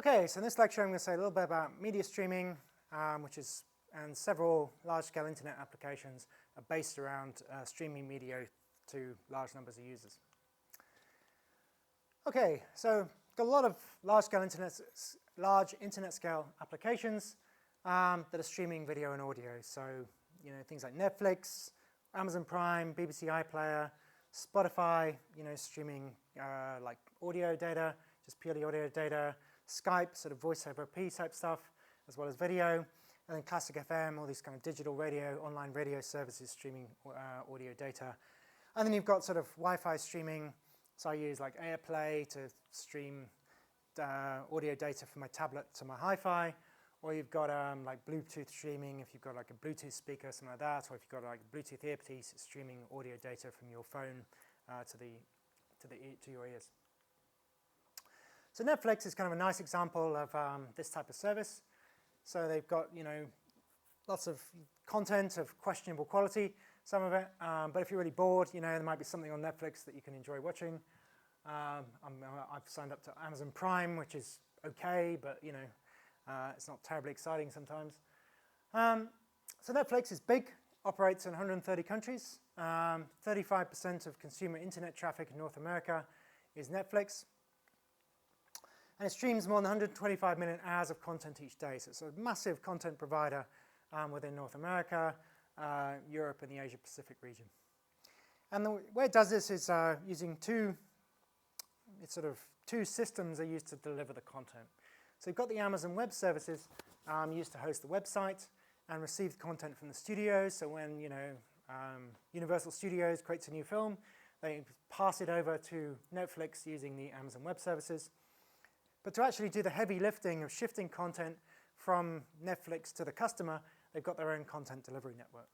Okay, so in this lecture I'm going to say a little bit about media streaming, and several large-scale internet applications are based around streaming media to large numbers of users. Okay, so got a lot of large internet scale applications that are streaming video and audio. So things like Netflix, Amazon Prime, BBC iPlayer, Spotify, streaming like audio data, just purely audio data, Skype, sort of voice over IP type stuff, as well as video, and then Classic FM, all these kind of digital radio, online radio services streaming audio data. And then you've got sort of Wi-Fi streaming, so I use like AirPlay to stream audio data from my tablet to my hi-fi, or you've got like Bluetooth streaming if you've got like a Bluetooth speaker, something like that, or if you've got like a Bluetooth earpiece, it's streaming audio data from your phone to your ears. So Netflix is kind of a nice example of this type of service. So they've got lots of content of questionable quality, some of it. But if you're really bored, there might be something on Netflix that you can enjoy watching. I've signed up to Amazon Prime, which is okay, but it's not terribly exciting sometimes. So Netflix is big, operates in 130 countries. 35% of consumer internet traffic in North America is Netflix. And it streams more than 125 million hours of content each day. So it's a massive content provider within North America, Europe, and the Asia-Pacific region. And the way it does this is using two systems are used to deliver the content. So you've got the Amazon Web Services used to host the website and receive the content from the studios. So when Universal Studios creates a new film, they pass it over to Netflix using the Amazon Web Services. But to actually do the heavy lifting of shifting content from Netflix to the customer, they've got their own content delivery network.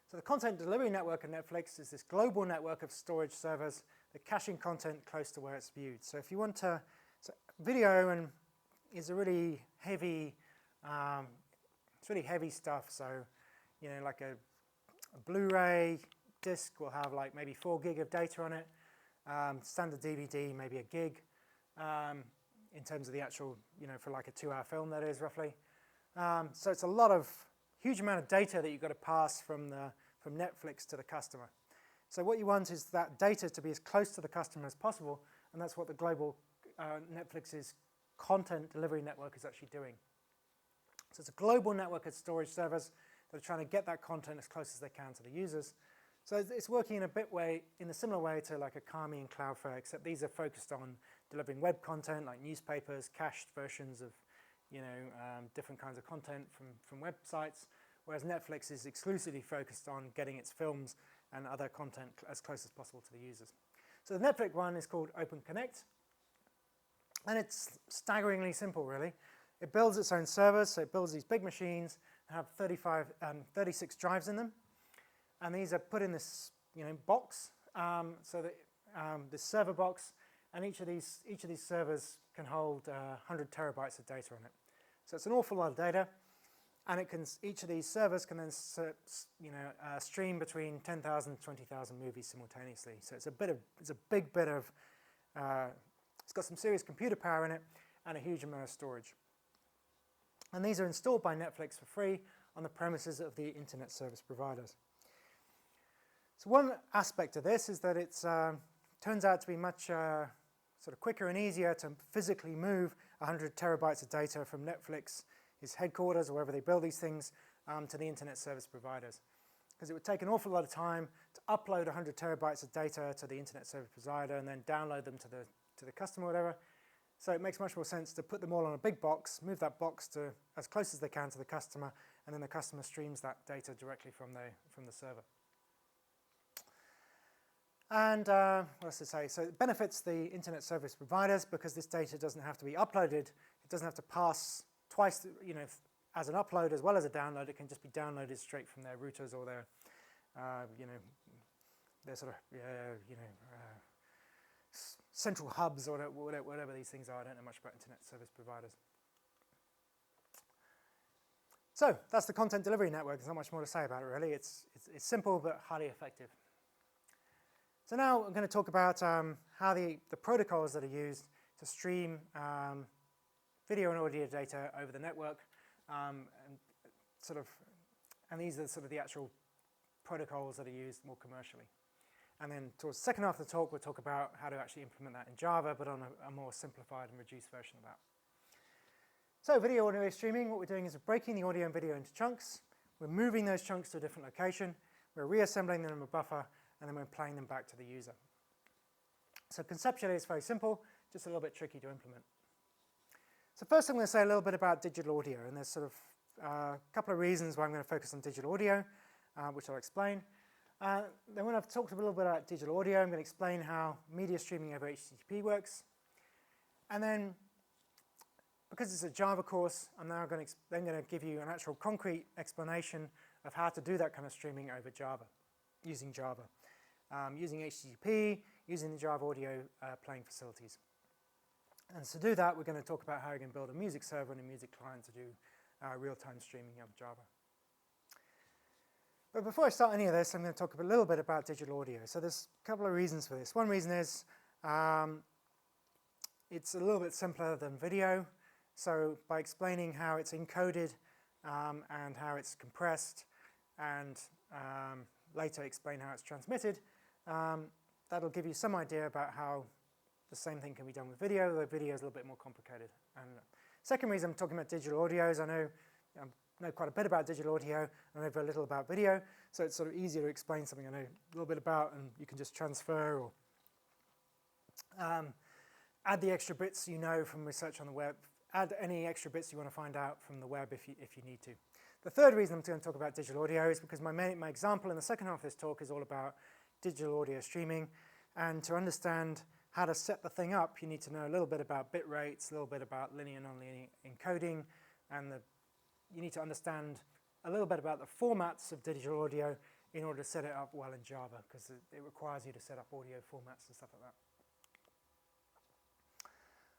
So the content delivery network of Netflix is this global network of storage servers that caching content close to where it's viewed. So if you want to, video is a really heavy, it's really heavy stuff. So like a Blu-ray disc will have like maybe 4 gig of data on it. Standard DVD maybe a gig. In terms of the actual, for like a 2-hour film, that is roughly. So it's a huge amount of data that you've got to pass from Netflix to the customer. So what you want is that data to be as close to the customer as possible, and that's what the global Netflix's content delivery network is actually doing. So it's a global network of storage servers that are trying to get that content as close as they can to the users. So it's working in a similar way to like Akamai and Cloudflare, except these are focused on delivering web content like newspapers, cached versions of different kinds of content from websites, whereas Netflix is exclusively focused on getting its films and other content as close as possible to the users. So the Netflix one is called Open Connect, and it's staggeringly simple, really. It builds its own servers, so it builds these big machines that have 36 drives in them. And these are put in this box, so that this server box, and each of these servers can hold 100 terabytes of data on it. So it's an awful lot of data, and each of these servers can then stream between 10,000 and 20,000 movies simultaneously. So it's a big bit of it's got some serious computer power in it and a huge amount of storage. And these are installed by Netflix for free on the premises of the internet service providers. So one aspect of this is that it turns out to be much sort of quicker and easier to physically move 100 terabytes of data from Netflix's headquarters, or wherever they build these things, to the internet service providers. Because it would take an awful lot of time to upload 100 terabytes of data to the internet service provider and then download them to the customer or whatever. So it makes much more sense to put them all on a big box, move that box to as close as they can to the customer, and then the customer streams that data directly from the server. And what else to say? So it benefits the internet service providers because this data doesn't have to be uploaded. It doesn't have to pass twice, as an upload as well as a download. It can just be downloaded straight from their routers or their, their sort of, central hubs or whatever these things are. I don't know much about internet service providers. So that's the content delivery network. There's not much more to say about it, really. It's simple but highly effective. So now I'm going to talk about how the protocols that are used to stream video and audio data over the network, and these are sort of the actual protocols that are used more commercially. And then towards the second half of the talk, we'll talk about how to actually implement that in Java, but on a more simplified and reduced version of that. So video audio streaming, what we're doing is we're breaking the audio and video into chunks. We're moving those chunks to a different location. We're reassembling them in a buffer, and then we're playing them back to the user. So conceptually, it's very simple, just a little bit tricky to implement. So first I'm going to say a little bit about digital audio, and there's sort of a couple of reasons why I'm going to focus on digital audio, which I'll explain. Then when I've talked a little bit about digital audio, I'm going to explain how media streaming over HTTP works. And then, because it's a Java course, I'm now going to give you an actual concrete explanation of how to do that kind of streaming over Java, using Java, using HTTP, using the Java audio playing facilities. And to do that, we're going to talk about how you can build a music server and a music client to do real-time streaming of Java. But before I start any of this, I'm going to talk a little bit about digital audio. So there's a couple of reasons for this. One reason is it's a little bit simpler than video. So by explaining how it's encoded and how it's compressed, and later explain how it's transmitted, that'll give you some idea about how the same thing can be done with video, though video is a little bit more complicated. And second reason I'm talking about digital audio is I know quite a bit about digital audio, and I know very little about video, so it's sort of easier to explain something I know a little bit about, and you can just transfer or add the extra bits you know from research on the web, add any extra bits you want to find out from the web if you need to. The third reason I'm going to talk about digital audio is because my example in the second half of this talk is all about digital audio streaming, and to understand how to set the thing up, you need to know a little bit about bit rates, a little bit about linear and nonlinear encoding, and you need to understand a little bit about the formats of digital audio in order to set it up well in Java, because it requires you to set up audio formats and stuff like that.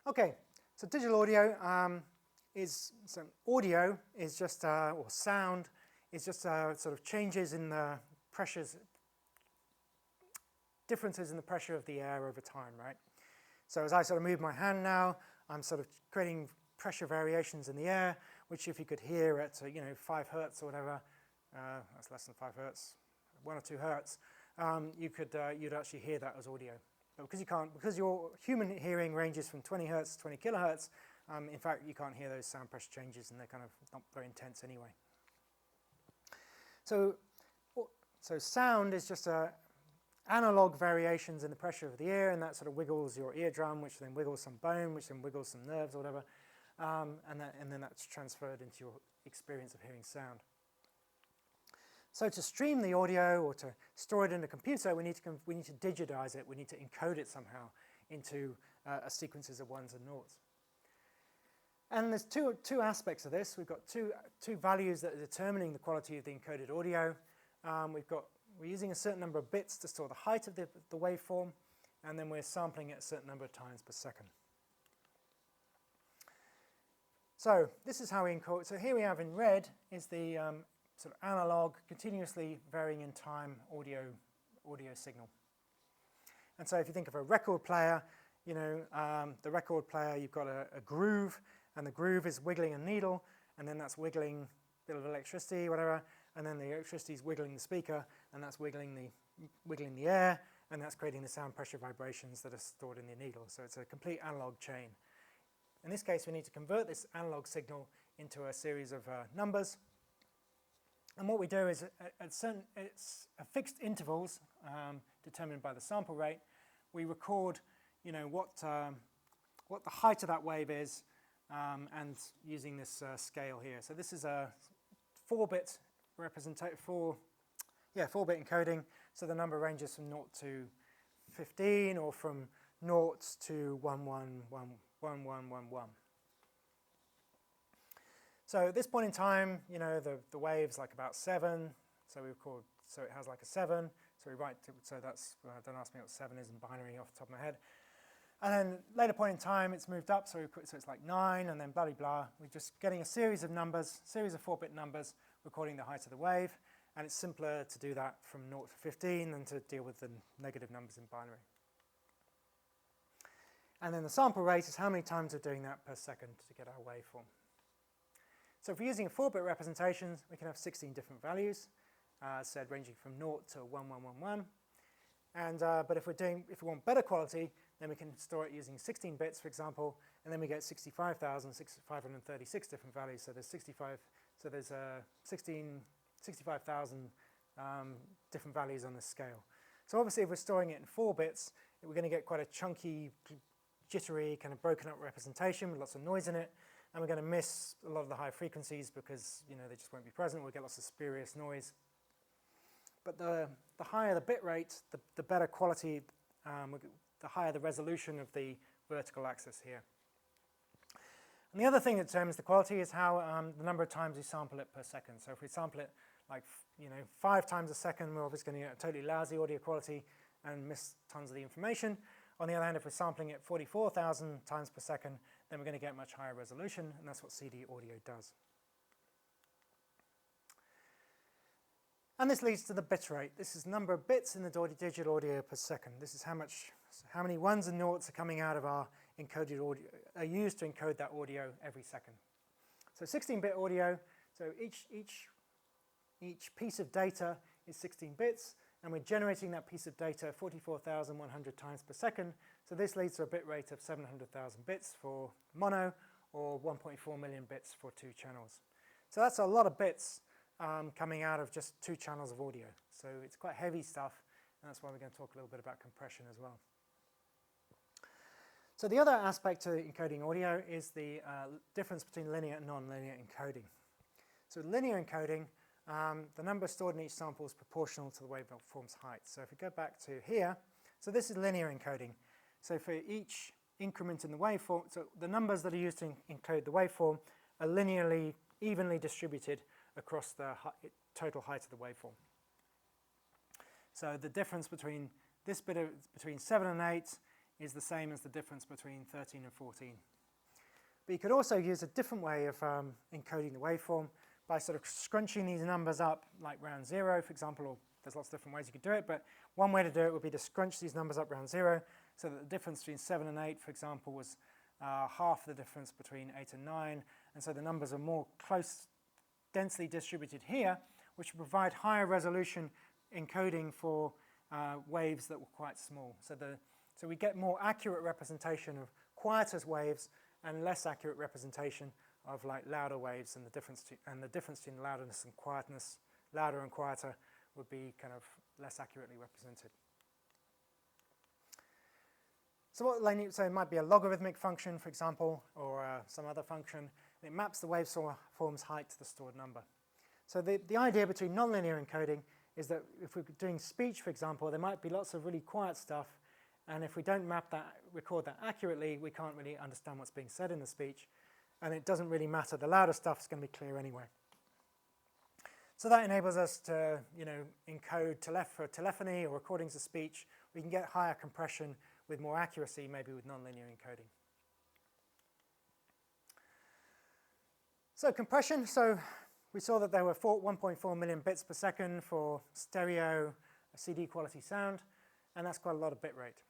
Okay, so digital audio audio is just, or sound is just sort of changes in the pressures, differences in the pressure of the air over time, right? So as I sort of move my hand now, I'm sort of creating pressure variations in the air, which if you could hear at 5 hertz or whatever, that's less than 5 hertz, 1 or 2 hertz, you'd actually hear that as audio. But because your human hearing ranges from 20 hertz to 20 kilohertz, in fact you can't hear those sound pressure changes, and they're kind of not very intense anyway. So sound is just analog variations in the pressure of the air, and that sort of wiggles your eardrum, which then wiggles some bone, which then wiggles some nerves or whatever, and then that's transferred into your experience of hearing sound. So to stream the audio or to store it in a computer, we need to digitize it. We need to encode it somehow into a sequences of ones and noughts. And there's two aspects of this. We've got two values that are determining the quality of the encoded audio. We're using a certain number of bits to store the height of the waveform, and then we're sampling it a certain number of times per second. So this is how we encode. So here we have in red is the sort of analog, continuously varying in time audio signal. And so if you think of a record player, the record player, you've got a groove, and the groove is wiggling a needle, and then that's wiggling a bit of electricity, whatever, and then the electricity is wiggling the speaker, and that's wiggling the air, and that's creating the sound pressure vibrations that are stored in the needle. So it's a complete analog chain. In this case, we need to convert this analog signal into a series of numbers. And what we do is it's fixed intervals determined by the sample rate. We record, what the height of that wave is, and using this scale here. So this is a 4-bit representation, 4-bit encoding. So the number ranges from 0 to 15, or from 0 to 111111. So at this point in time, the wave's like about 7. So we record, so it has like a 7. So we write, so that's, don't ask me what 7 is in binary off the top of my head. And then later point in time, it's moved up, so it's like 9, and then blah, blah, blah. We're just getting a series of numbers, series of 4-bit numbers, recording the height of the wave. And it's simpler to do that from 0 to 15 than to deal with the negative numbers in binary. And then the sample rate is how many times we're doing that per second to get our waveform. So if we're using a 4-bit representation, we can have 16 different values, said ranging from 0 to 1111. And but if we want better quality, then we can store it using 16 bits, for example, and then we get 65,536 different values. So there's 65,000 different values on this scale. So obviously, if we're storing it in 4 bits, we're going to get quite a chunky, jittery, kind of broken up representation with lots of noise in it, and we're going to miss a lot of the high frequencies because they just won't be present. We'll get lots of spurious noise. But the higher the bit rate, the better quality, the higher the resolution of the vertical axis here. And the other thing that determines the quality is how the number of times we sample it per second. So if we sample it like 5 times a second, we're obviously going to get a totally lousy audio quality and miss tons of the information. On the other hand, if we're sampling it 44,000 times per second, then we're going to get much higher resolution, and that's what CD audio does. And this leads to the bit rate. This is the number of bits in the digital audio per second. This is how many ones and noughts are coming out of our encoded audio, are used to encode that audio every second. So 16-bit audio, so each piece of data is 16 bits, and we're generating that piece of data 44,100 times per second. So this leads to a bit rate of 700,000 bits for mono, or 1.4 million bits for 2 channels. So that's a lot of bits coming out of just 2 channels of audio. So it's quite heavy stuff, and that's why we're going to talk a little bit about compression as well. So the other aspect to encoding audio is the difference between linear and nonlinear encoding. So linear encoding, the number stored in each sample is proportional to the waveform's height. So if we go back to here, so this is linear encoding. So for each increment in the waveform, so the numbers that are used to encode the waveform are linearly, evenly distributed across the total height of the waveform. So the difference between this bit between 7 and 8 is the same as the difference between 13 and 14. But you could also use a different way of encoding the waveform by sort of scrunching these numbers up, like round 0, for example, or there's lots of different ways you could do it, but one way to do it would be to scrunch these numbers up round 0, so that the difference between 7 and 8, for example, was half the difference between 8 and 9, and so the numbers are more densely distributed here, which will provide higher resolution encoding for waves that were quite small. So we get more accurate representation of quieter waves and less accurate representation of like louder waves, and the difference between loudness and quietness, louder and quieter, would be kind of less accurately represented. So it might be a logarithmic function, for example, or some other function, and it maps the waveform's height to the stored number. So the idea between nonlinear encoding is that if we're doing speech, for example, there might be lots of really quiet stuff, and if we don't record that accurately, we can't really understand what's being said in the speech, and it doesn't really matter. The louder stuff is going to be clear anyway. So that enables us to, encode for telephony or recordings of speech. We can get higher compression with more accuracy, maybe with nonlinear encoding. So compression. So we saw that there were 1.4 million bits per second for stereo CD quality sound, and that's quite a lot of bit rate.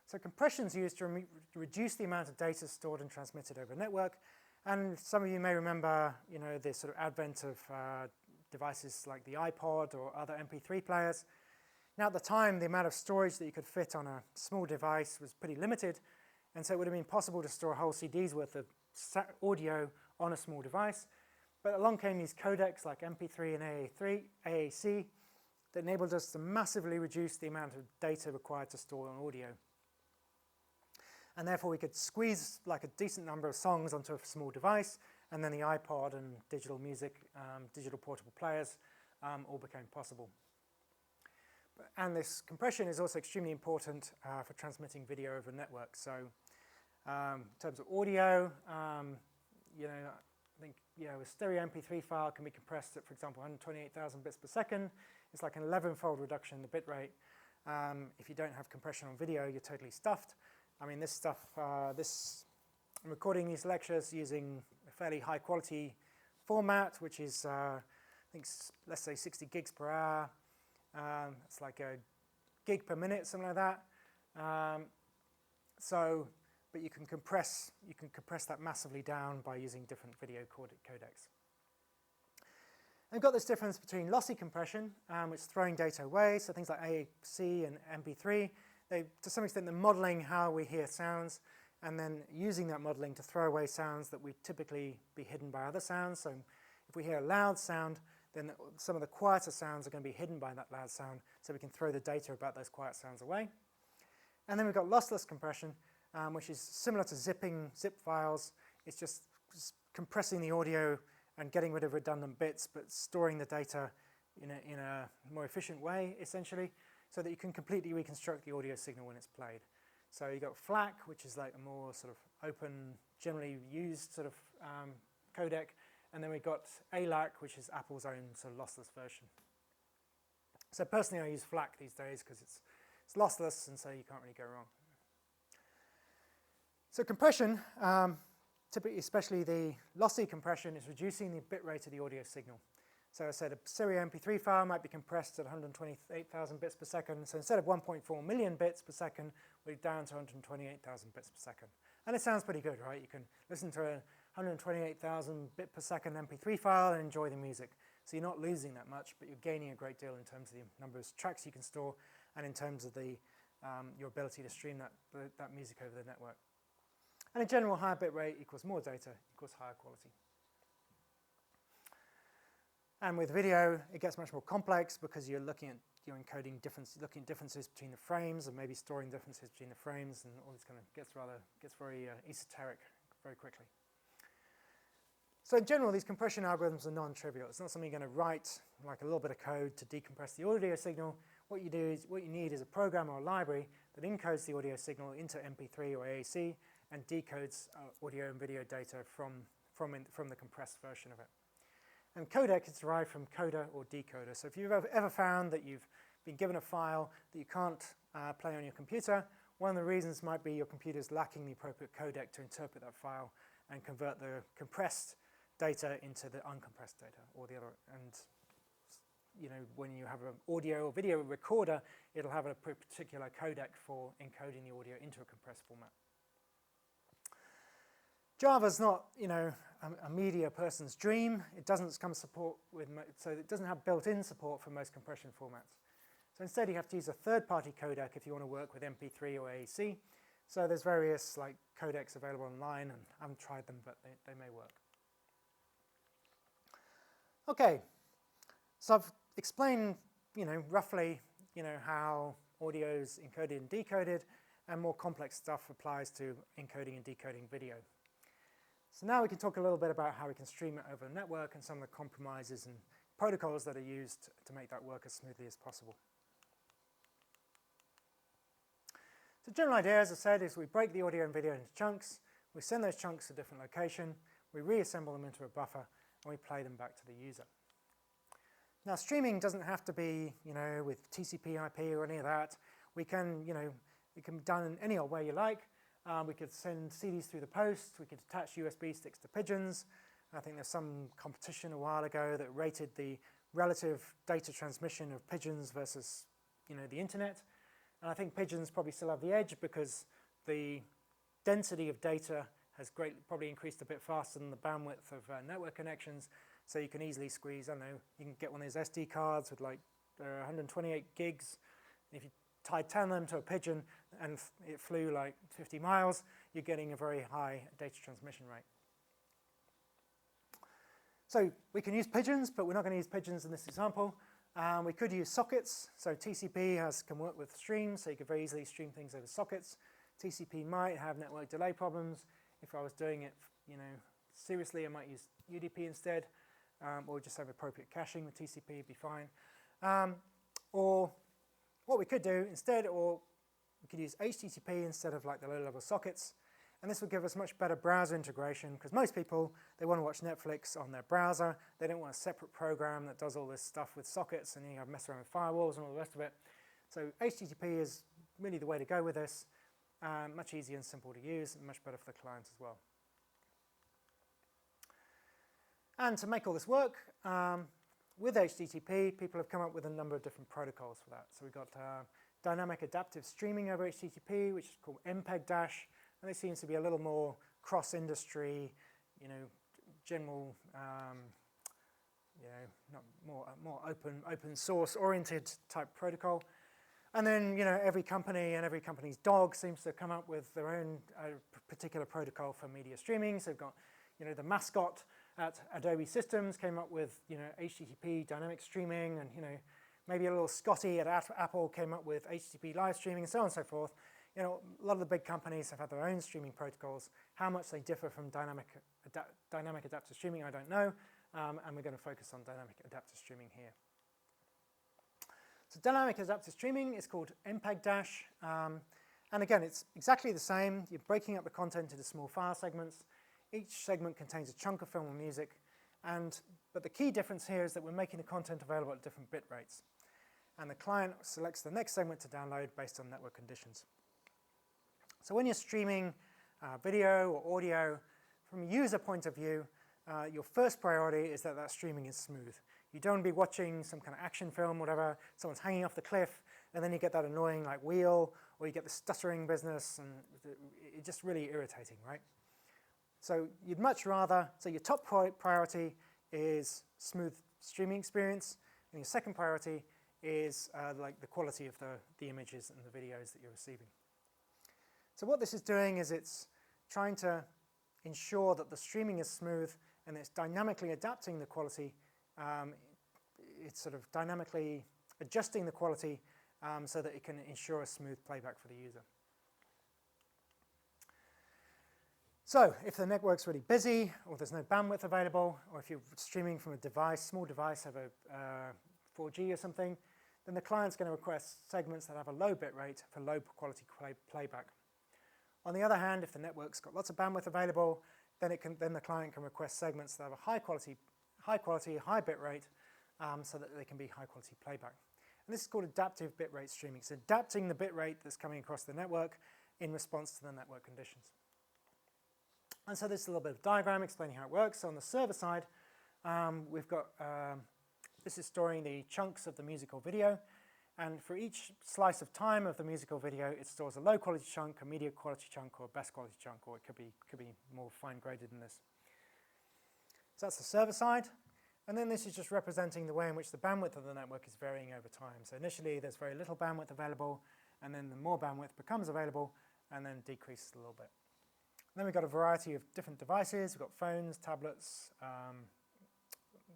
So compression is used to reduce the amount of data stored and transmitted over a network. And some of you may remember, the sort of advent of devices like the iPod or other MP3 players. Now, at the time, the amount of storage that you could fit on a small device was pretty limited, and so it would have been possible to store a whole CD's worth of audio on a small device. But along came these codecs like MP3 and AAC that enabled us to massively reduce the amount of data required to store an audio. And therefore, we could squeeze like a decent number of songs onto a small device, and then the iPod and digital music, digital portable players all became possible. And this compression is also extremely important for transmitting video over networks. So in terms of audio, I think a stereo MP3 file can be compressed at, for example, 128,000 bits per second. It's like an 11-fold reduction in the bit rate. If you don't have compression on video, you're totally stuffed. I mean, this stuff, I'm recording these lectures using a fairly high quality format, which is, I think, let's say 60 gigs per hour. It's like a gig per minute, something like that. but you can compress that massively down by using different video codecs. And we've got this difference between lossy compression, which is throwing data away, so things like AAC and MP3. They, to some extent, they're modeling how we hear sounds, and then using that modeling to throw away sounds that would typically be hidden by other sounds. So if we hear a loud sound, then some of the quieter sounds are going to be hidden by that loud sound, so we can throw the data about those quiet sounds away. And then we've got lossless compression, which is similar to zip files. It's just compressing the audio and getting rid of redundant bits, but storing the data in a more efficient way, essentially, so that you can completely reconstruct the audio signal when it's played. So you've got FLAC, which is like a more sort of open, generally used sort of codec, and then we've got ALAC, which is Apple's own sort of lossless version. So personally, I use FLAC these days because it's lossless, and so you can't really go wrong. So compression, typically, especially the lossy compression, is reducing the bit rate of the audio signal. So I said a serial MP3 file might be compressed at 128,000 bits per second. So instead of 1.4 million bits per second, we're down to 128,000 bits per second. And it sounds pretty good, right? You can listen to a 128,000 bit per second MP3 file and enjoy the music. So you're not losing that much, but you're gaining a great deal in terms of the number of tracks you can store and in terms of the, your ability to stream that music over the network. And in general, higher bit rate equals more data equals higher quality. And with video, it gets much more complex because you're looking at encoding looking at differences between the frames and maybe storing differences between the frames, and all this kind of gets very esoteric very quickly. So in general, these compression algorithms are non-trivial. It's not something you're going to write like a little bit of code to decompress the audio signal. What you need is a program or a library that encodes the audio signal into MP3 or AAC and decodes audio and video data from the compressed version of it. And codec is derived from coder or decoder. So if you've ever found that you've been given a file that you can't play on your computer, one of the reasons might be your computer's lacking the appropriate codec to interpret that file and convert the compressed data into the uncompressed data or the other. And you know, when you have an audio or video recorder, it'll have a particular codec for encoding the audio into a compressed format. Java's not, you know, a media person's dream. It doesn't come support with, so it doesn't have built-in support for most compression formats. So instead, you have to use a third-party codec if you want to work with MP3 or AAC. So there's various like codecs available online, and I haven't tried them, but they may work. Okay, so I've explained, you know, roughly, you know, how audio is encoded and decoded, and more complex stuff applies to encoding and decoding video. So now we can talk a little bit about how we can stream it over the network and some of the compromises and protocols that are used to make that work as smoothly as possible. The general idea, as I said, is we break the audio and video into chunks, we send those chunks to a different location, we reassemble them into a buffer, and we play them back to the user. Now, streaming doesn't have to be, you know, with TCP/IP or any of that. We can, you know, it can be done in any old way you like. We could send CDs through the post. We could attach USB sticks to pigeons. I think there's some competition a while ago that rated the relative data transmission of pigeons versus, you know, the internet. And I think pigeons probably still have the edge because the density of data has probably increased a bit faster than the bandwidth of network connections. So you can easily squeeze, I don't know, you can get one of those SD cards with like 128 gigs. If you tied 10 of them to a pigeon and it flew like 50 miles, you're getting a very high data transmission rate. So we can use pigeons, but we're not going to use pigeons in this example. We could use sockets. So TCP can work with streams, so you could very easily stream things over sockets. TCP might have network delay problems. If I was doing it, you know, seriously, I might use UDP instead, or just have appropriate caching with TCP, it'd be fine. Or what we could do instead, or we could use HTTP instead of like the low-level sockets, and this would give us much better browser integration, because most people, they want to watch Netflix on their browser. They don't want a separate program that does all this stuff with sockets, and you have to mess around with firewalls and all the rest of it. So HTTP is really the way to go with this. Much easier and simple to use, and much better for the clients as well. And to make all this work, with HTTP, people have come up with a number of different protocols for that. So we've got dynamic adaptive streaming over HTTP, which is called MPEG-DASH, and this seems to be a little more cross-industry, general, not more open source oriented type protocol. And then, every company and every company's dog seems to come up with their own particular protocol for media streaming. So they've got, the mascot at Adobe Systems came up with, HTTP dynamic streaming, and, maybe a little Scotty at Apple came up with HTTP live streaming, and so on and so forth. A lot of the big companies have had their own streaming protocols. How much they differ from dynamic adaptive streaming, I don't know, and we're going to focus on dynamic adaptive streaming here. So dynamic adaptive streaming is called MPEG-DASH, and again, it's exactly the same. You're breaking up the content into small file segments. Each segment contains a chunk of film or music, but the key difference here is that we're making the content available at different bit rates, and the client selects the next segment to download based on network conditions. So when you're streaming video or audio, from a user point of view, your first priority is that streaming is smooth. You don't want to be watching some kind of action film, whatever, someone's hanging off the cliff, and then you get that annoying wheel, or you get the stuttering business, and it's just really irritating, right? So you'd much rather, so your top priority is smooth streaming experience, and your second priority is the quality of the images and the videos that you're receiving. So what this is doing is it's trying to ensure that the streaming is smooth, and it's dynamically adapting the quality. It's sort of dynamically adjusting the quality so that it can ensure a smooth playback for the user. So if the network's really busy, or there's no bandwidth available, or if you're streaming from a device, small device over 4G or something, then the client's going to request segments that have a low bit rate for low quality playback. On the other hand, if the network's got lots of bandwidth available, then the client can request segments that have a high quality, high bit rate, so that they can be high quality playback. And this is called adaptive bit rate streaming. It's adapting the bit rate that's coming across the network in response to the network conditions. And so this is a little bit of diagram explaining how it works. So on the server side, we've got, this is storing the chunks of the musical video. And for each slice of time of the musical video, it stores a low quality chunk, a medium quality chunk, or a best quality chunk, or it could be more fine graded than this. So that's the server side. And then this is just representing the way in which the bandwidth of the network is varying over time. So initially, there's very little bandwidth available, and then the more bandwidth becomes available, and then decreases a little bit. And then we've got a variety of different devices. We've got phones, tablets,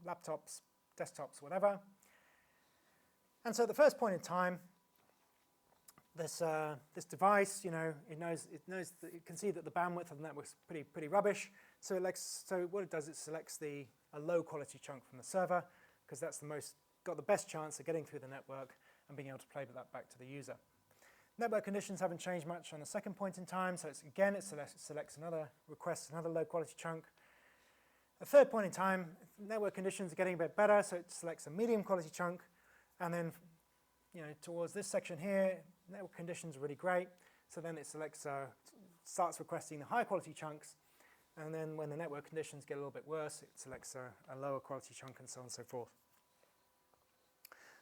laptops, desktops, whatever. And so at the first point in time, this device, it can see that the bandwidth of the network is pretty rubbish. So what it does, it selects a low quality chunk from the server, because that's got the best chance of getting through the network and being able to play that back to the user. Network conditions haven't changed much on the second point in time, so it selects requests another low quality chunk. The third point in time, network conditions are getting a bit better, so it selects a medium quality chunk, and then towards this section here, network conditions are really great, so then it starts requesting the high quality chunks, and then when the network conditions get a little bit worse, it selects a lower quality chunk, and so on and so forth.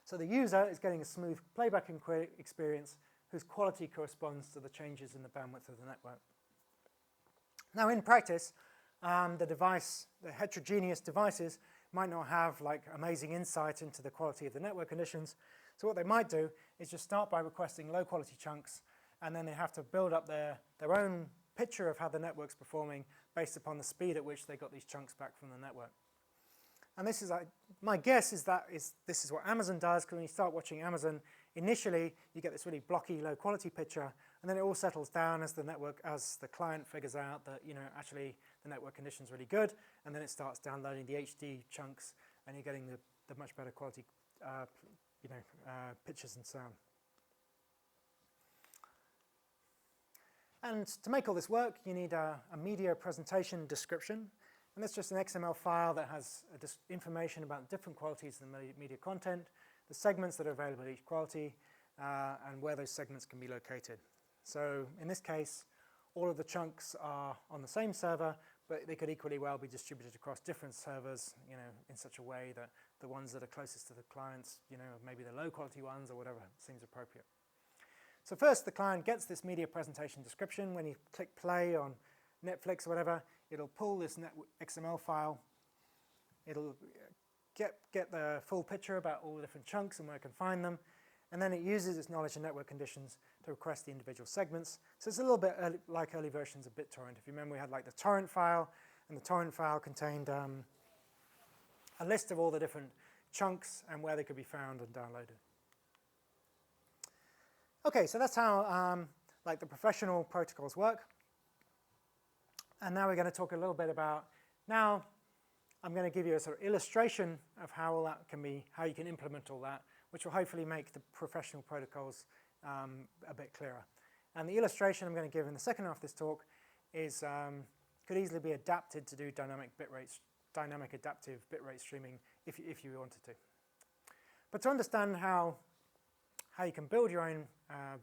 So the user is getting a smooth playback experience whose quality corresponds to the changes in the bandwidth of the network. Now in practice, the heterogeneous devices might not have amazing insight into the quality of the network conditions. So what they might do is just start by requesting low quality chunks, and then they have to build up their own picture of how the network's performing based upon the speed at which they got these chunks back from the network. And this is my guess is this is what Amazon does, because when you start watching Amazon, initially you get this really blocky, low quality picture, and then it all settles down as the client figures out that actually the network conditions are really good, and then it starts downloading the HD chunks, and you're getting the much better quality pictures and sound. And to make all this work, you need a media presentation description. And that's just an XML file that has information about different qualities of the media content, the segments that are available at each quality, and where those segments can be located. So in this case, all of the chunks are on the same server, but they could equally well be distributed across different servers, in such a way that the ones that are closest to the clients, maybe the low quality ones or whatever seems appropriate. So first, the client gets this media presentation description. When you click play on Netflix or whatever, it'll pull this XML file. It'll get the full picture about all the different chunks and where it can find them. And then it uses its knowledge of network conditions to request the individual segments. So it's a little bit like early versions of BitTorrent. If you remember, we had like the torrent file, and the torrent file contained a list of all the different chunks and where they could be found and downloaded. Okay, so that's how like the professional protocols work. And now we're going to talk a little bit about, now I'm going to give you a sort of illustration of how all that can be, how you can implement all that, which will hopefully make the professional protocols a bit clearer. And the illustration I'm going to give in the second half of this talk is could easily be adapted to do dynamic adaptive bitrate streaming if you wanted to. But to understand how you can build your own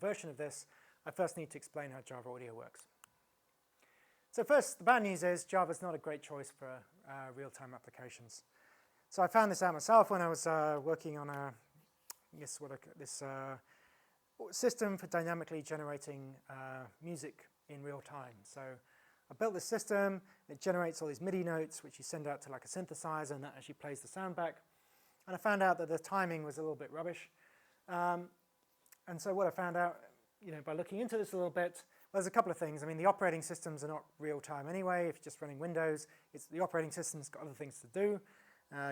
version of this, I first need to explain how Java Audio works. So first, the bad news is Java's not a great choice for real-time applications. So I found this out myself when I was working on this system for dynamically generating music in real time. So I built this system. It generates all these MIDI notes, which you send out to like a synthesizer, and that actually plays the sound back. And I found out that the timing was a little bit rubbish. And so what I found out, by looking into this a little bit, there's a couple of things. I mean, the operating systems are not real time anyway. If you're just running Windows, the operating system's got other things to do.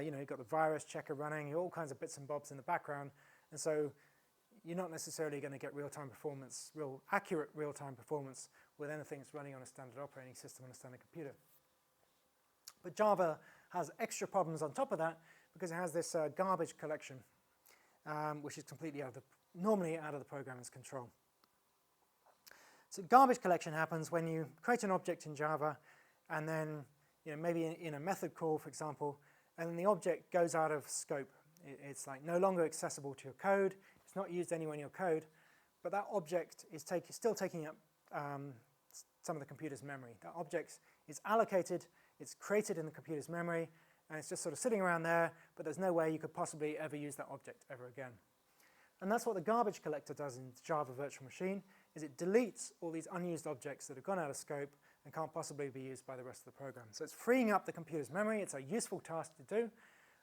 You've got the virus checker running, all kinds of bits and bobs in the background. And so you're not necessarily going to get real-time performance, real accurate real-time performance with anything that's running on a standard operating system on a standard computer. But Java has extra problems on top of that because it has this garbage collection, which is completely normally out of the programmer's control. So garbage collection happens when you create an object in Java, and then maybe in a method call, for example, and then the object goes out of scope. It's like no longer accessible to your code. It's not used anywhere in your code, but that object is still taking up some of the computer's memory. That object is allocated, it's created in the computer's memory, and it's just sort of sitting around there, but there's no way you could possibly ever use that object ever again. And that's what the garbage collector does in Java Virtual Machine, is it deletes all these unused objects that have gone out of scope and can't possibly be used by the rest of the program. So it's freeing up the computer's memory. It's a useful task to do,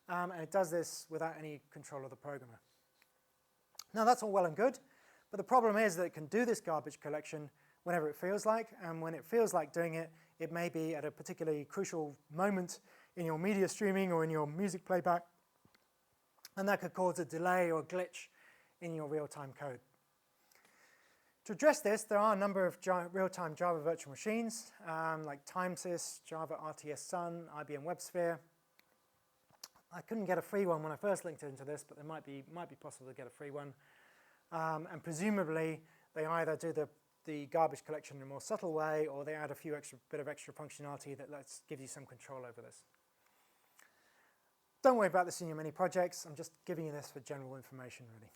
and it does this without any control of the programmer. Now that's all well and good, but the problem is that it can do this garbage collection whenever it feels like, and when it feels like doing it, it may be at a particularly crucial moment in your media streaming or in your music playback, and that could cause a delay or a glitch in your real-time code. To address this, there are a number of real-time Java virtual machines, like TimeSys, Java RTS Sun, IBM WebSphere. I couldn't get a free one when I first linked into this, but it might be possible to get a free one. And presumably, they either do the garbage collection in a more subtle way, or they add a bit of extra functionality that gives you some control over this. Don't worry about this in your mini projects. I'm just giving you this for general information, really.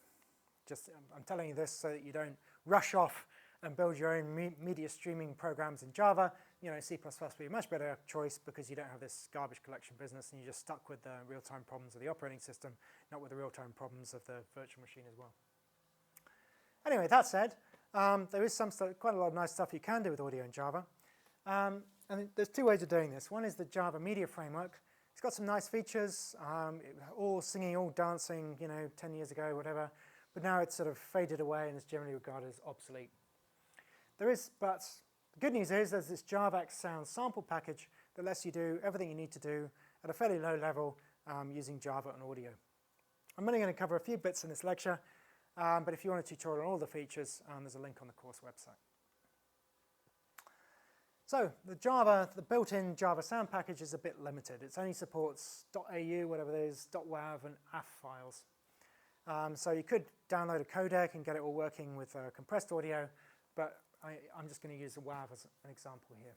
I'm telling you this so that you don't rush off and build your own media streaming programs in Java. C++ would be a much better choice because you don't have this garbage collection business and you're just stuck with the real-time problems of the operating system, not with the real-time problems of the virtual machine as well. Anyway, that said, there is quite a lot of nice stuff you can do with audio in Java. And there's two ways of doing this. One is the Java Media Framework. It's got some nice features, all singing, all dancing, 10 years ago, whatever. But now it's sort of faded away and is generally regarded as obsolete. But the good news is there's this JavaX Sound sample package that lets you do everything you need to do at a fairly low level using Java and audio. I'm only going to cover a few bits in this lecture, but if you want a tutorial on all the features, there's a link on the course website. So the built-in Java Sound package is a bit limited. It only supports .au, whatever it is, .wav, and .af files. So you could download a codec and get it all working with compressed audio, but I'm just going to use a WAV as an example here.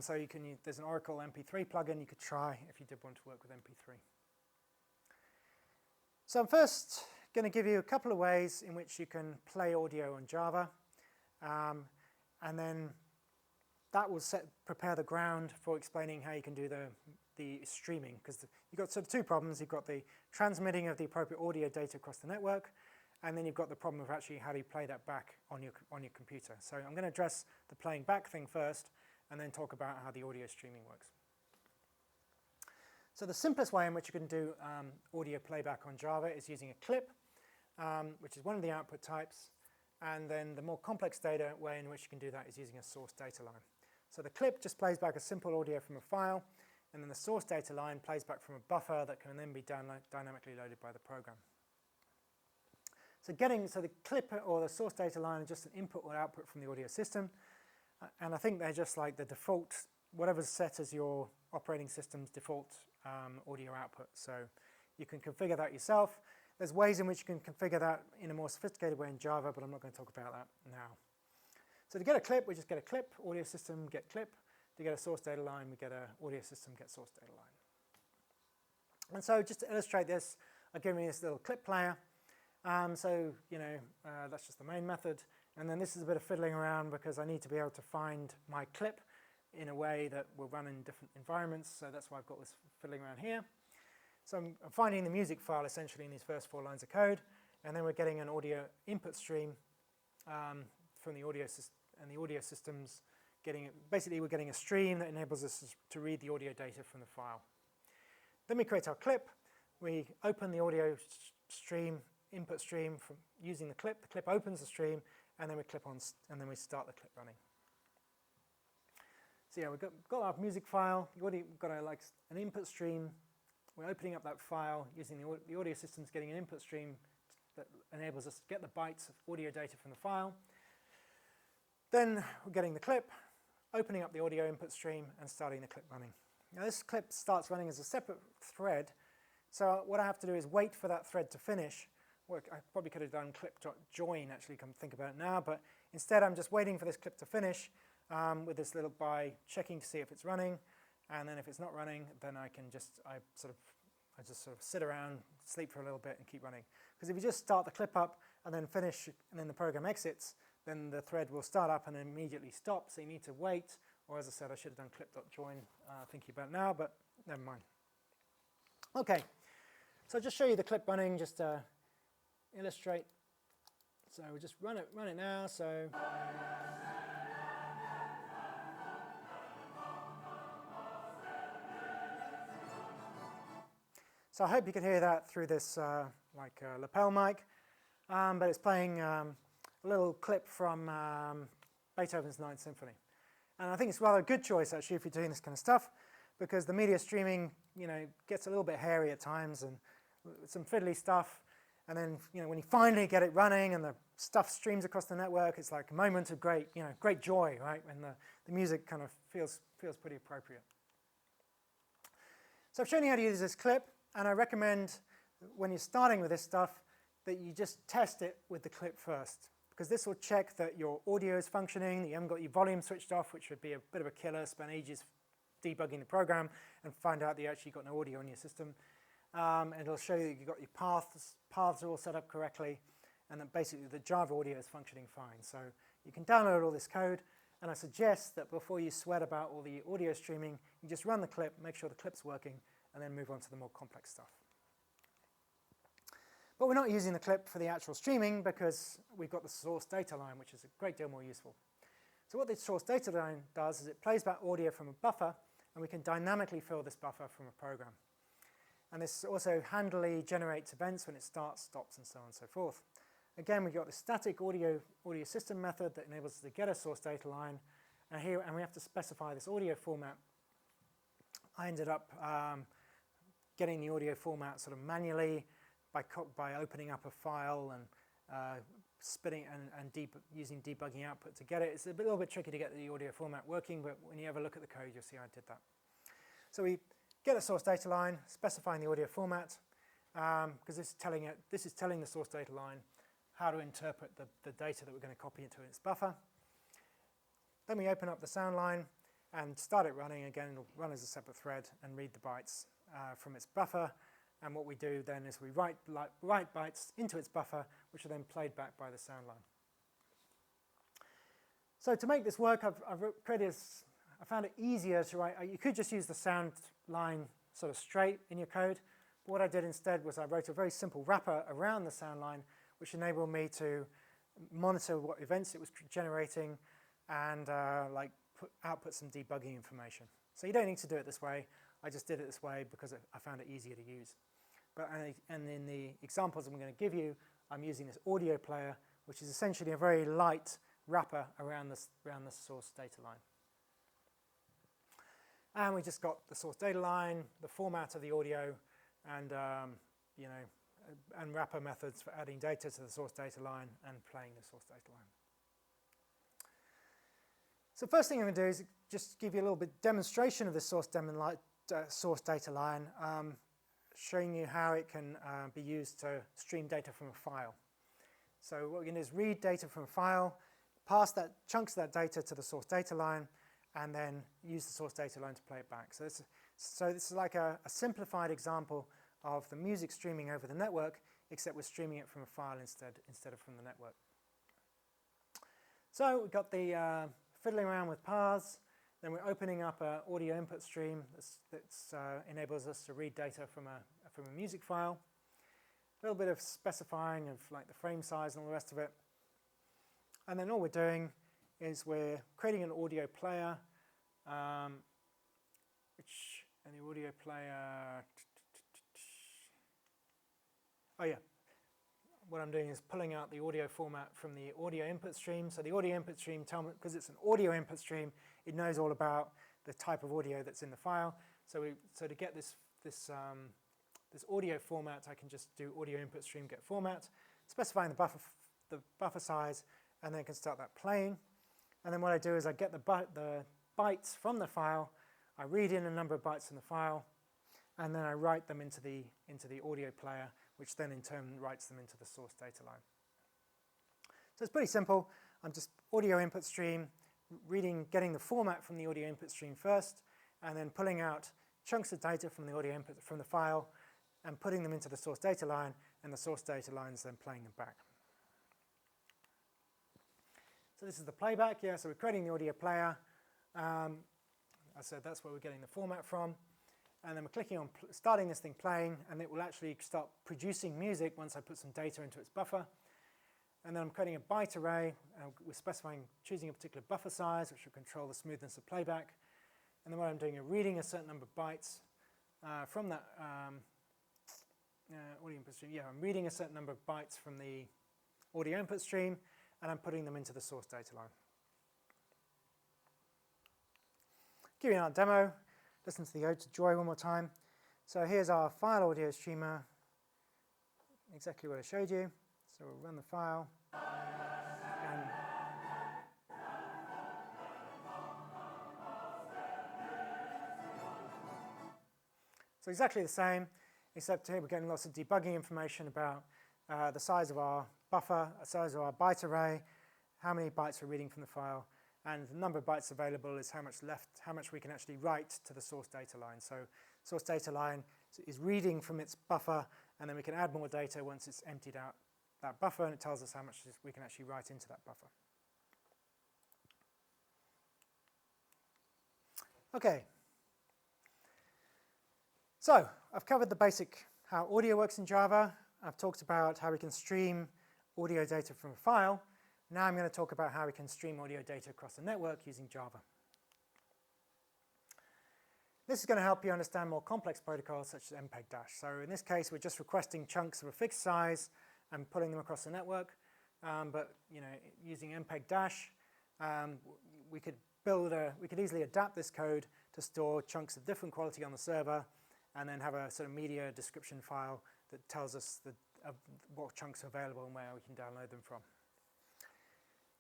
So there's an Oracle MP3 plugin you could try if you did want to work with MP3. So I'm first going to give you a couple of ways in which you can play audio on Java, and then that will prepare the ground for explaining how you can do the streaming, because you've got sort of two problems. You've got the transmitting of the appropriate audio data across the network, and then you've got the problem of actually how do you play that back on your computer. So I'm going to address the playing back thing first, and then talk about how the audio streaming works. So the simplest way in which you can do audio playback on Java is using a clip, which is one of the output types, and then the more complex data way in which you can do that is using a source data line. So the clip just plays back a simple audio from a file, and then the source data line plays back from a buffer that can then be dynamically loaded by the program. So the clip or the source data line is just an input or output from the audio system, and I think they're just like the default, whatever's set as your operating system's default audio output. So you can configure that yourself. There's ways in which you can configure that in a more sophisticated way in Java, but I'm not going to talk about that now. So to get a clip, we just get a clip, audio system, get clip. To get a source data line, we get a audio system, get source data line. And so just to illustrate this, I've given you this little clip player. That's just the main method. And then this is a bit of fiddling around because I need to be able to find my clip in a way that will run in different environments. So that's why I've got this fiddling around here. So I'm finding the music file essentially in these first 4 lines of code, and then we're getting an audio input stream from the audio system, and the audio system's basically we're getting a stream that enables us to read the audio data from the file. Then we create our clip. We open the audio stream, input stream from using the clip. The clip opens the stream, and then we clip on, and then we start the clip running. So yeah, we've got our music file. We've got an input stream. We're opening up that file using the audio system's getting an input stream that enables us to get the bytes of audio data from the file. Then we're getting the clip, opening up the audio input stream, and starting the clip running. Now this clip starts running as a separate thread, so what I have to do is wait for that thread to finish. I probably could have done clip.join, actually, come think about it now, but instead I'm just waiting for this clip to finish with this little by checking to see if it's running, and then if it's not running, then I just sort of sit around, sleep for a little bit, and keep running. Because if you just start the clip up and then finish, and then the program exits, then the thread will start up and then immediately stop. So you need to wait, or as I said, I should have done clip.join thinking about it now, but never mind. Okay, so I'll just show you the clip running, just to illustrate. So we'll just run it now. So. So I hope you can hear that through this lapel mic, but it's playing a little clip from Beethoven's Ninth Symphony. And I think it's rather a good choice, actually, if you're doing this kind of stuff, because the media streaming, gets a little bit hairy at times and some fiddly stuff. And then, when you finally get it running and the stuff streams across the network, it's like a moment of great joy, right? When the music kind of feels pretty appropriate. So I've shown you how to use this clip. And I recommend, when you're starting with this stuff, that you just test it with the clip first. Because this will check that your audio is functioning, that you haven't got your volume switched off, which would be a bit of a killer, spend ages debugging the program, and find out that you actually got no audio in your system. And it'll show you that you've got your paths are all set up correctly, and that basically the Java audio is functioning fine. So you can download all this code, and I suggest that before you sweat about all the audio streaming, you just run the clip, make sure the clip's working, and then move on to the more complex stuff. But we're not using the clip for the actual streaming because we've got the source data line, which is a great deal more useful. So what the source data line does is it plays back audio from a buffer, and we can dynamically fill this buffer from a program. And this also handily generates events when it starts, stops, and so on and so forth. Again, we've got the static audio system method that enables us to get a source data line, and we have to specify this audio format. I ended up getting the audio format sort of manually by opening up a file and spitting and using debugging output to get it. It's a little bit tricky to get the audio format working, but when you ever look at the code, you'll see I did that. So we get a source data line, specifying the audio format, because this is telling the source data line how to interpret the data that we're going to copy into its buffer. Then we open up the sound line and start it running. Again, it'll run as a separate thread and read the bytes from its buffer. And what we do then is we write bytes into its buffer, which are then played back by the sound line. So to make this work, I found it easier to write. You could just use the sound line sort of straight in your code. But what I did instead was I wrote a very simple wrapper around the sound line, which enabled me to monitor what events it was generating and output some debugging information. So you don't need to do it this way. I just did it this way because I found it easier to use. And in the examples I'm going to give you, I'm using this audio player, which is essentially a very light wrapper around the source data line. And we just got the source data line, the format of the audio, and and wrapper methods for adding data to the source data line and playing the source data line. So first thing I'm going to do is just give you a little bit demonstration of the source data line, showing you how it can be used to stream data from a file. So what we're going to do is read data from a file, pass chunks of that data to the source data line, and then use the source data line to play it back. So this is like a simplified example of the music streaming over the network, except we're streaming it from a file instead of from the network. So we've got the fiddling around with paths, then we're opening up an audio input stream that enables us to read data from a music file. A little bit of specifying of like the frame size and all the rest of it. And then all we're doing is we're creating an audio player, and the audio player, what I'm doing is pulling out the audio format from the audio input stream. So the audio input stream, because it's an audio input stream, it knows all about the type of audio that's in the file. So to get this audio format, I can just do audio input stream get format, specifying the buffer size, and then I can start that playing. And then what I do is I get the bytes from the file, I read in a number of bytes in the file, and then I write them into the audio player, which then in turn writes them into the source data line. So it's pretty simple. I'm just audio input stream, getting the format from the audio input stream first, and then pulling out chunks of data from the audio input from the file, and putting them into the source data line, and the source data line is then playing them back. So this is the playback, so we're creating the audio player. I said that's where we're getting the format from. And then we're clicking on starting this thing playing, and it will actually start producing music once I put some data into its buffer. And then I'm creating a byte array. We're choosing a particular buffer size, which will control the smoothness of playback. And then what I'm doing is reading a certain number of bytes from that audio input stream. I'm reading a certain number of bytes from the audio input stream, and I'm putting them into the source data line. Give you another demo. Listen to the Ode to Joy one more time. So here's our file audio streamer, exactly what I showed you. So we'll run the file. So exactly the same, except here we're getting lots of debugging information about the size of our buffer, the size of our byte array, how many bytes we're reading from the file, and the number of bytes available is how much we can actually write to the source data line. So source data line is reading from its buffer, and then we can add more data once it's emptied out that buffer, and it tells us how much we can actually write into that buffer. Okay. So I've covered the basic how audio works in Java. I've talked about how we can stream audio data from a file. Now I'm going to talk about how we can stream audio data across the network using Java. This is going to help you understand more complex protocols such as MPEG-DASH. So in this case, we're just requesting chunks of a fixed size and pulling them across the network. But using MPEG-DASH, we could easily adapt this code to store chunks of different quality on the server, and then have a sort of media description file that tells us what chunks are available and where we can download them from.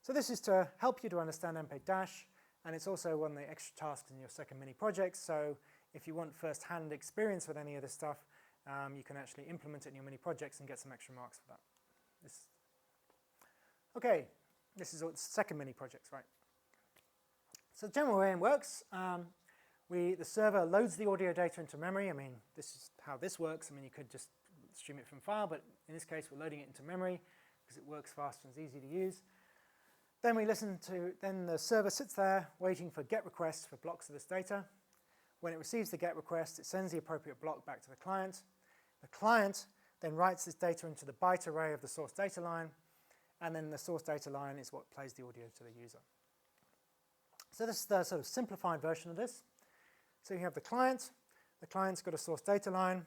So this is to help you to understand MPEG-DASH, and it's also one of the extra tasks in your second mini project. So if you want first-hand experience with any of this stuff, you can actually implement it in your mini projects and get some extra marks for that. Okay, this is the second mini project, right? So the general way it works, the server loads the audio data into memory. I mean, this is how this works. I mean, you could just stream it from file, but in this case, we're loading it into memory because it works fast and is easy to use. Then then the server sits there waiting for GET requests for blocks of this data. When it receives the GET request, it sends the appropriate block back to the client. The client then writes this data into the byte array of the source data line, and then the source data line is what plays the audio to the user. So this is the sort of simplified version of this. So you have the client. The client's got a source data line.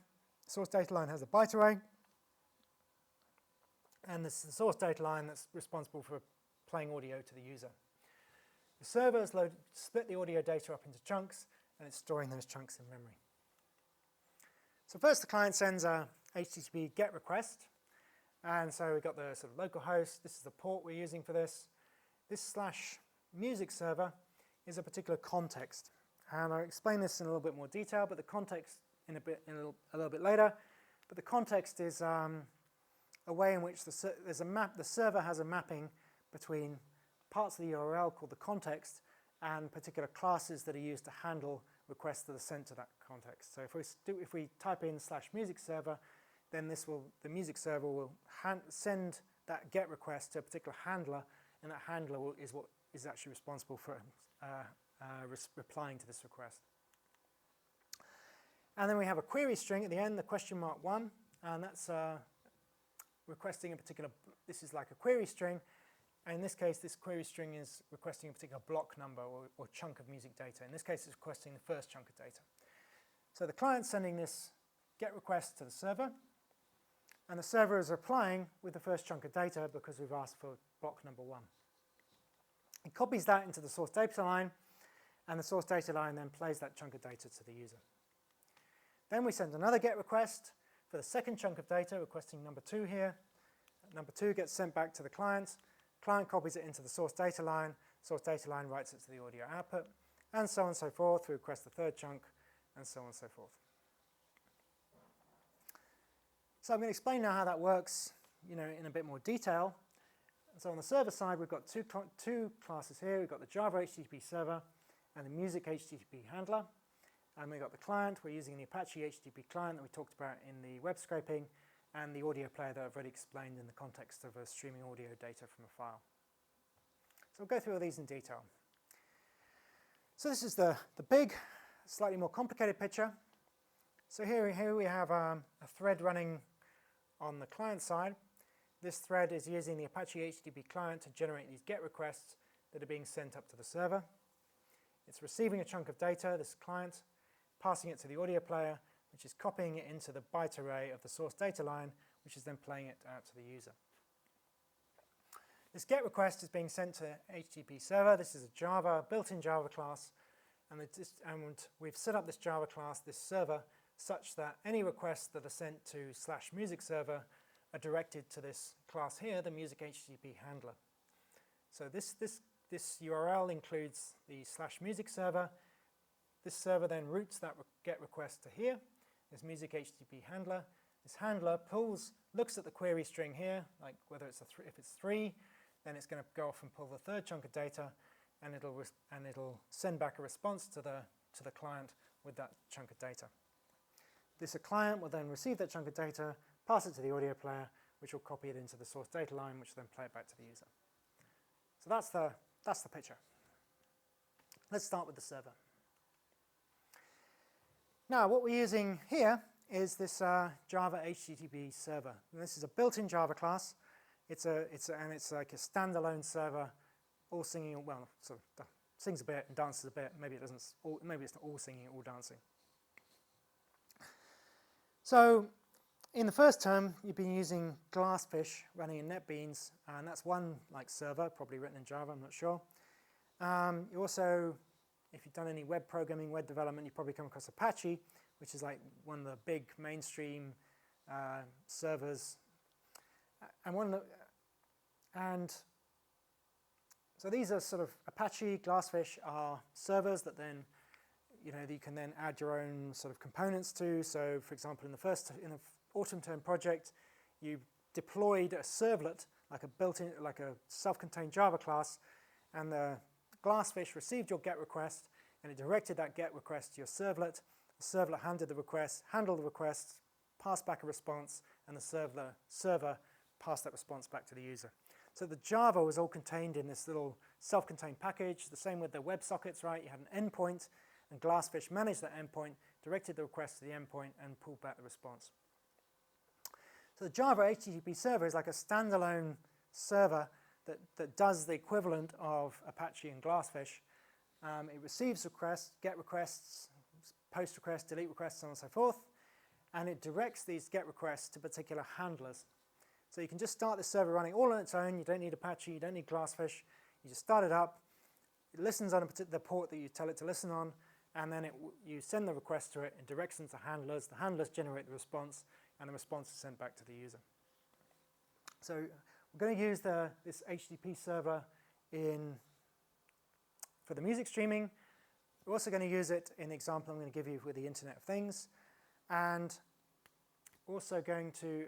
The source data line has a byte array. And this is the source data line that's responsible for playing audio to the user. The server has split the audio data up into chunks, and it's storing those chunks in memory. So first the client sends a HTTP GET request. And so we've got the sort of local host. This is the port we're using for this. This /music server is a particular context. And I'll explain this in a little bit more detail, but the context a little bit later. But the context is a way in which the server has a mapping between parts of the URL called the context and particular classes that are used to handle requests that are sent to that context. So if we type in /music server, then the music server will send that GET request to a particular handler, and that handler is what is actually responsible for replying to this request. And then we have a query string at the end, the $1, and that's requesting a particular, this is like a query string, and in this case this query string is requesting a particular block number or chunk of music data. In this case it's requesting the first chunk of data. So the client's sending this GET request to the server, and the server is replying with the first chunk of data because we've asked for block number 1. It copies that into the source data line, and the source data line then plays that chunk of data to the user. Then we send another GET request for the second chunk of data, requesting number 2 here. Number 2 gets sent back to the client. Client copies it into the source data line writes it to the audio output, and so on and so forth. We request the third chunk, and so on and so forth. So I'm going to explain now how that works, in a bit more detail. So on the server side, we've got two classes here. We've got the Java HttpServer and the music HTTP handler. And we've got the client. We're using the Apache HTTP client that we talked about in the web scraping, and the audio player that I've already explained in the context of streaming audio data from a file. So we'll go through all these in detail. So this is the big, slightly more complicated picture. So here we have a thread running on the client side. This thread is using the Apache HTTP client to generate these GET requests that are being sent up to the server. It's receiving a chunk of data, this client, passing it to the audio player, which is copying it into the byte array of the source data line, which is then playing it out to the user. This GET request is being sent to HttpServer. This is a built-in Java class, and we've set up this Java class, this server, such that any requests that are sent to /music server are directed to this class here, the music HTTP handler. So this URL includes the /music server. This server then routes that GET request to here, this music HTTP handler. This handler looks at the query string here, like whether it's if it's 3, then it's going to go off and pull the third chunk of data, and it'll send back a response to the client with that chunk of data. This client will then receive that chunk of data, pass it to the audio player, which will copy it into the source data line, which will then play it back to the user. So that's the picture. Let's start with the server. Now, what we're using here is this Java HttpServer. And this is a built-in Java class. It's like a standalone server, all singing. Well, sort of sings a bit and dances a bit. Maybe it's not all singing, all dancing. So, in the first term, you've been using Glassfish running in NetBeans, and that's one server, probably written in Java. I'm not sure. You also, if you've done any web programming, web development, you've probably come across Apache, which is like one of the big mainstream servers. And so these are sort of Apache, Glassfish are servers that then, you can then add your own sort of components to. So, for example, in the autumn term project, you deployed a servlet, like a self-contained Java class, and the Glassfish received your GET request, and it directed that GET request to your servlet. The servlet handled the request, passed back a response, and the server passed that response back to the user. So the Java was all contained in this little self-contained package. The same with the WebSockets, right? You had an endpoint, and Glassfish managed that endpoint, directed the request to the endpoint, and pulled back the response. So the Java HTTP server is like a standalone server that does the equivalent of Apache and Glassfish. It receives requests, GET requests, POST requests, delete requests, so on and so forth, and it directs these GET requests to particular handlers. So you can just start the server running all on its own. You don't need Apache, you don't need Glassfish. You just start it up. It listens on the port that you tell it to listen on, and then you send the request to it. It directs them to handlers. The handlers generate the response, and the response is sent back to the user. So we're going to use this HTTP server for the music streaming. We're also going to use it in the example I'm going to give you with the Internet of Things. And also going to,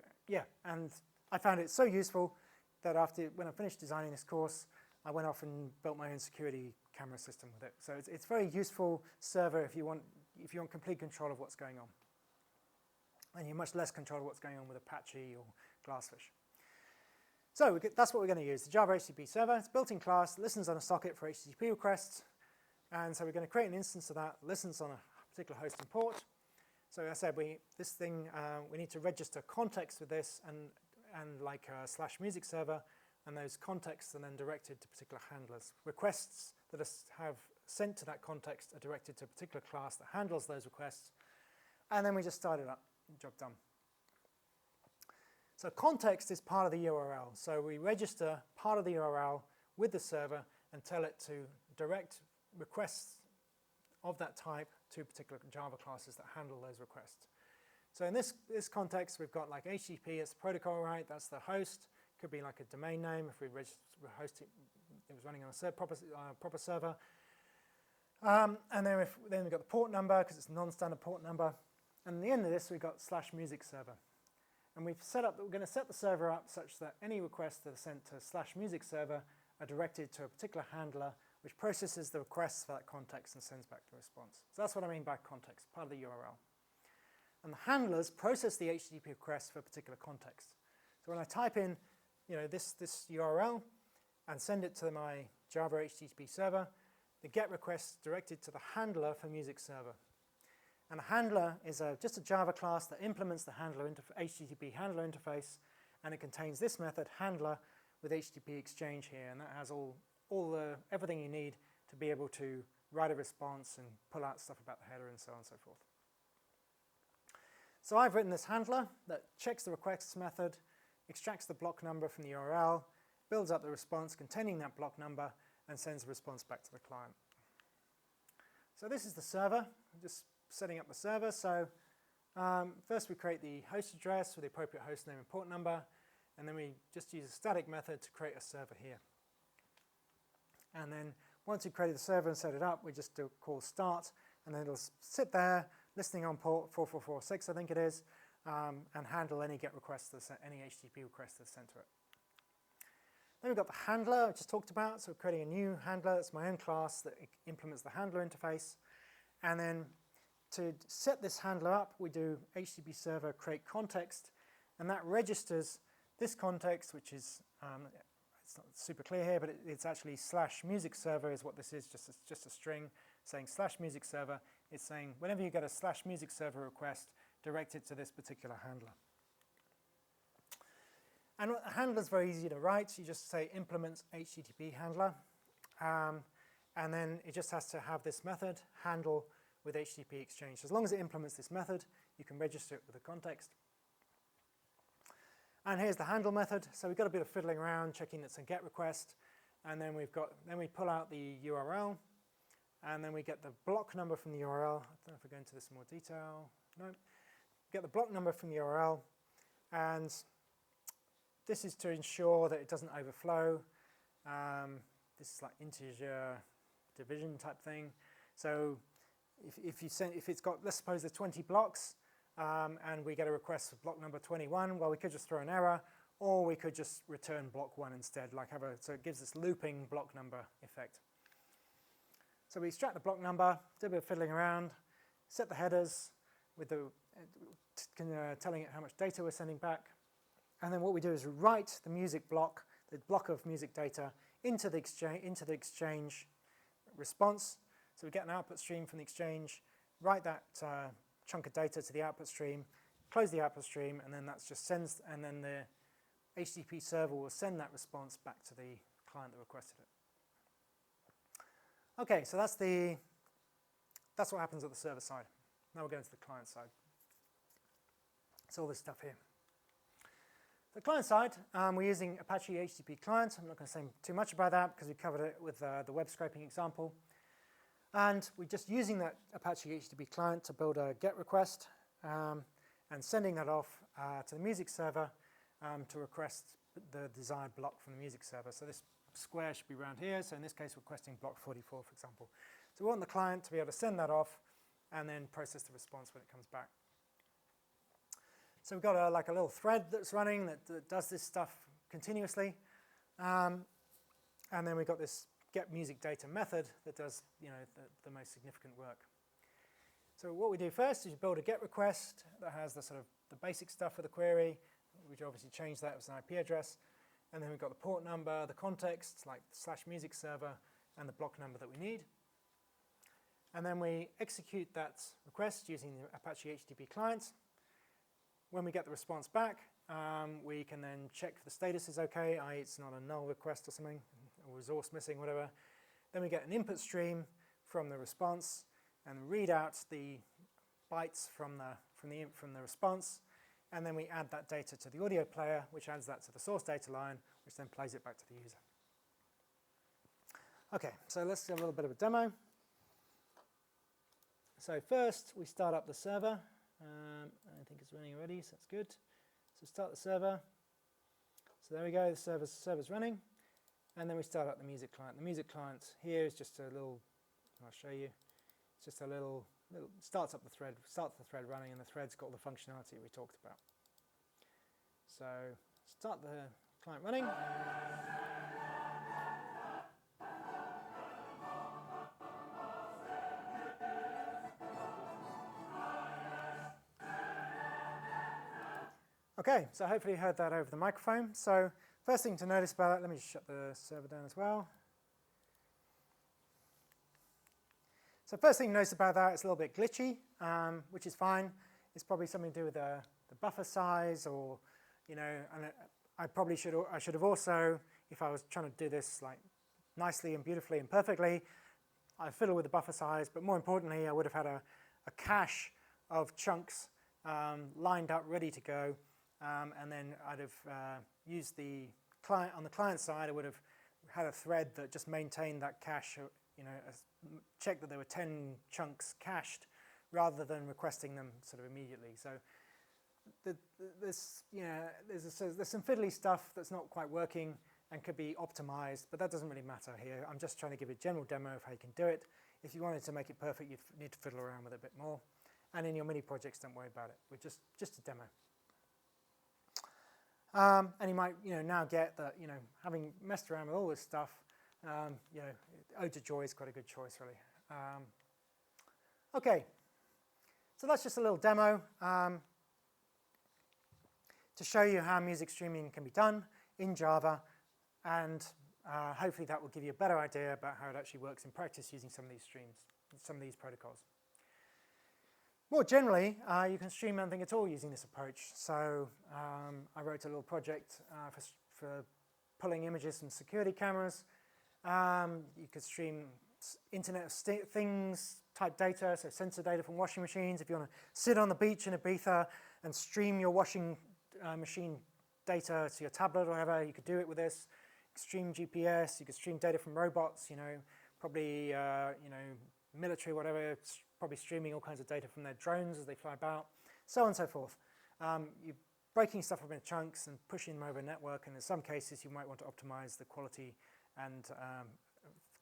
and I found it so useful that when I finished designing this course, I went off and built my own security camera system with it. So it's a very useful server if you want complete control of what's going on. And you have much less control of what's going on with Apache or Glassfish. So that's what we're going to use, the Java HTTP server. It's a built-in class, listens on a socket for HTTP requests. And so we're going to create an instance of that, listens on a particular host and port. So as I said, we need to register context with this and like a /music server, and those contexts are then directed to particular handlers. Requests that have sent to that context are directed to a particular class that handles those requests, and then we just start it up, job done. So context is part of the URL. So we register part of the URL with the server and tell it to direct requests of that type to particular Java classes that handle those requests. So in this context, we've got like HTTP as the protocol, right? That's the host. Could be like a domain name if we host it was running on a proper server. And then we've got the port number because it's a non-standard port number. And at the end of this, we've got /music server. And we've set up that we're going to set the server up such that any requests that are sent to /music server are directed to a particular handler which processes the requests for that context and sends back the response. So that's what I mean by context, part of the URL. And the handlers process the HTTP request for a particular context. So when I type in this URL and send it to my Java HTTP server, the GET request is directed to the handler for music server. And a handler is just a Java class that implements the HTTP handler interface, and it contains this method, handler, with HTTP exchange here, and that has everything you need to be able to write a response and pull out stuff about the header and so on and so forth. So I've written this handler that checks the requests method, extracts the block number from the URL, builds up the response containing that block number, and sends the response back to the client. So this is the server. I'm just setting up the server. So first we create the host address with the appropriate host name and port number, and then we just use a static method to create a server here. And then once we've created the server and set it up, we just do call start, and then it'll sit there listening on port 4446, I think it is, and handle any GET requests, any HTTP requests that's sent to it. Then we've got the handler I just talked about. So we're creating a new handler. That's my own class that implements the handler interface. And then to set this handler up, we do HTTP server create context, and that registers this context, which is it's not super clear here, but it's actually /music server is what this is, just a string saying /music server. It's saying whenever you get a /music server request, direct it to this particular handler. And a handler is very easy to write. You just say implements HTTP handler, and then it just has to have this method handle with HTTP exchange. As long as it implements this method, you can register it with a context. And here's the handle method. So we've got a bit of fiddling around, checking that's a GET request, and then we pull out the URL, and then we get the block number from the URL. I don't know if I go into this in more detail. No. Get the block number from the URL, and this is to ensure that it doesn't overflow. This is like integer division type thing. So if it's got, let's suppose there's 20 blocks, and we get a request for block number 21, well, we could just throw an error, or we could just return block 1 instead, so it gives this looping block number effect. So we extract the block number, do a bit of fiddling around, set the headers with telling it how much data we're sending back, and then what we do is write the music block, the block of music data, into the exchange response. So we get an output stream from the exchange, write that chunk of data to the output stream, close the output stream, and then that just sends, and then the HTTP server will send that response back to the client that requested it. Okay, so that's what happens at the server side. Now we're going to the client side. So all this stuff here. The client side, we're using Apache HTTP client. I'm not going to say too much about that because we covered it with the web scraping example. And we're just using that Apache HTTP client to build a GET request and sending that off to the music server to request the desired block from the music server. So this square should be around here. So in this case, we're requesting block 44, for example. So we want the client to be able to send that off and then process the response when it comes back. So we've got like a little thread that's running that does this stuff continuously. And then we've got this get music data method that does the most significant work. So what we do first is you build a GET request that has the sort of the basic stuff for the query. We obviously change that as an IP address. And then we've got the port number, the context, like /music server, and the block number that we need. And then we execute that request using the Apache HTTP client. When we get the response back, we can then check if the status is OK, i.e. it's not a null request or something, or resource missing, whatever. Then we get an input stream from the response and read out the bytes from the response. And then we add that data to the audio player, which adds that to the source data line, which then plays it back to the user. OK, so let's do a little bit of a demo. So first, we start up the server. I think it's running already, so that's good. So start the server. So there we go, the server's running. And then we start up the music client. The music client here is just a little, I'll show you. It's just a little starts up the thread, starts the thread running, and the thread's got all the functionality we talked about. So start the client running. Okay, so hopefully you heard that over the microphone. So first thing to notice about it, let me just shut the server down as well. So first thing to notice about that, it's a little bit glitchy, which is fine. It's probably something to do with the buffer size, or and I should have also, if I was trying to do this like nicely and beautifully and perfectly, I'd fiddle with the buffer size, but more importantly, I would have had a cache of chunks lined up, ready to go. And then I'd have used the client on the client side. I would have had a thread that just maintained that cache, checked that there were 10 chunks cached, rather than requesting them sort of immediately. So there's some fiddly stuff that's not quite working and could be optimized, but that doesn't really matter here. I'm just trying to give you a general demo of how you can do it. If you wanted to make it perfect, you'd need to fiddle around with it a bit more. And in your mini projects, don't worry about it. We're just a demo. And you might, now get that, having messed around with all this stuff, Ode to Joy is quite a good choice, really. Okay, so that's just a little demo to show you how music streaming can be done in Java, and hopefully that will give you a better idea about how it actually works in practice using some of these streams, some of these protocols. More generally, you can stream anything at all using this approach. So I wrote a little project for pulling images from security cameras. You could stream Internet of Things type data, so sensor data from washing machines. If you want to sit on the beach in Ibiza and stream your washing machine data to your tablet or whatever, you could do it with this. Stream GPS, you could stream data from robots, probably, military, whatever, probably streaming all kinds of data from their drones as they fly about, so on and so forth. You're breaking stuff up into chunks and pushing them over a network, and in some cases you might want to optimize the quality and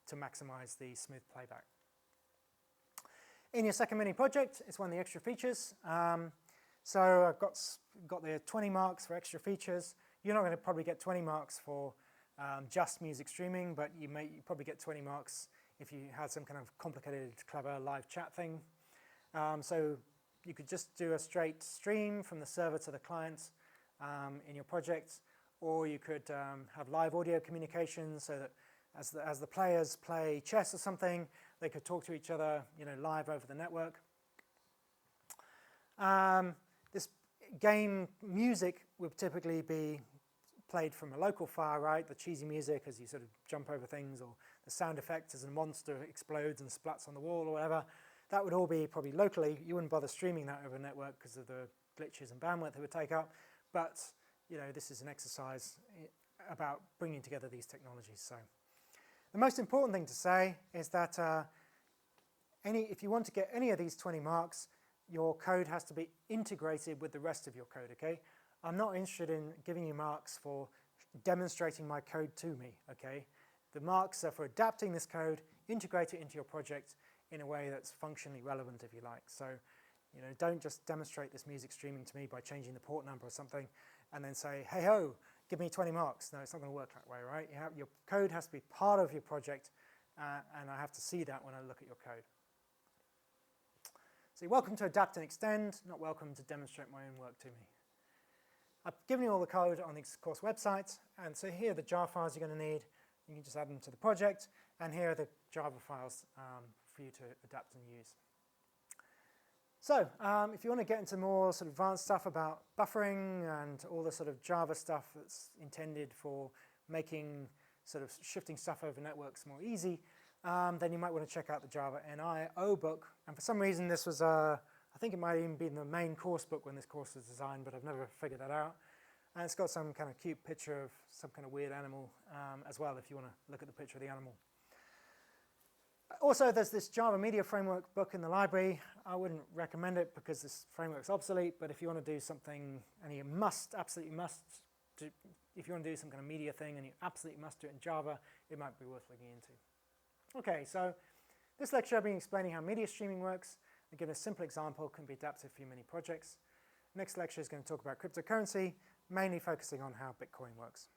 to maximize the smooth playback. In your second mini project, it's one of the extra features. So I've got the 20 marks for extra features. You're not going to probably get 20 marks for just music streaming, but you probably get 20 marks if you had some kind of complicated, clever live chat thing. So you could just do a straight stream from the server to the client in your project, or you could have live audio communication so that as the players play chess or something, they could talk to each other, live over the network. game music would typically be played from a local file, right? The cheesy music as you sort of jump over things, or the sound effects as a monster explodes and splats on the wall or whatever. That would all be probably locally. You wouldn't bother streaming that over a network because of the glitches and bandwidth it would take up. But this is an exercise about bringing together these technologies. So the most important thing to say is that if you want to get any of these 20 marks, your code has to be integrated with the rest of your code, okay? I'm not interested in giving you marks for demonstrating my code to me, okay? The marks are for adapting this code, integrate it into your project in a way that's functionally relevant, if you like. So, don't just demonstrate this music streaming to me by changing the port number or something and then say, hey ho, give me 20 marks. No, it's not going to work that way, right? Your code has to be part of your project, and I have to see that when I look at your code. So you're welcome to adapt and extend, not welcome to demonstrate my own work to me. I've given you all the code on this course website, and so here are the jar files you're going to need. You can just add them to the project, and here are the Java files for you to adapt and use. So if you want to get into more sort of advanced stuff about buffering and all the sort of Java stuff that's intended for making sort of shifting stuff over networks more easy, then you might want to check out the Java NIO book. And for some reason this was, I think it might even be in the main course book when this course was designed, but I've never figured that out. And it's got some kind of cute picture of some kind of weird animal as well, if you want to look at the picture of the animal. Also, there's this Java Media Framework book in the library. I wouldn't recommend it because this framework's obsolete, but if you want to do something, and you absolutely must, if you want to do some kind of media thing and you absolutely must do it in Java, it might be worth looking into. Okay, so this lecture I've been explaining how media streaming works. I've given a simple example, can be adapted for many projects. Next lecture is going to talk about cryptocurrency, mainly focusing on how Bitcoin works.